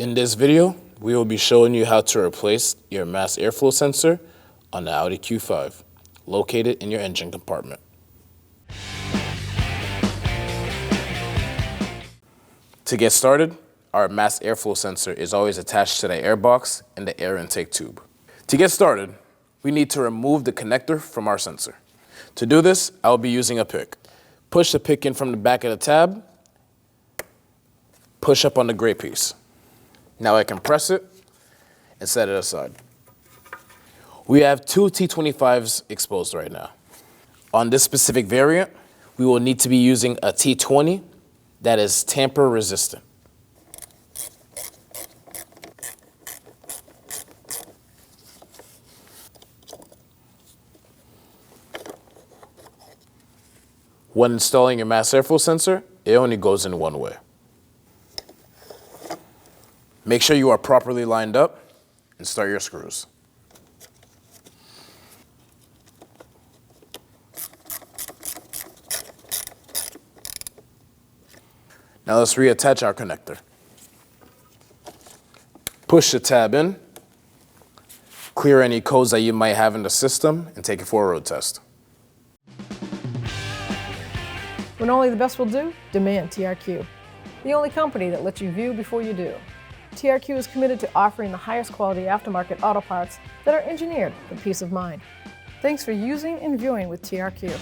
In this video, we will be showing you how to replace your mass airflow sensor on the Audi Q5, located in your engine compartment. To get started, our mass airflow sensor is always attached to the air box and the air intake tube. To get started, we need to remove the connector from our sensor. To do this, I'll be using a pick. Push the pick in from the back of the tab, push up on the gray piece. Now I can press it and set it aside. We have two T25s exposed right now. On this specific variant, we will need to be using a T20 that is tamper resistant. When installing your mass airflow sensor, it only goes in one way. Make sure you are properly lined up and start your screws. Now let's reattach our connector. Push the tab in, clear any codes that you might have in the system, and take it for a road test. When only the best will do, demand TRQ, the only company that lets you view before you do. TRQ is committed to offering the highest quality aftermarket auto parts that are engineered for peace of mind. Thanks for using and viewing with TRQ.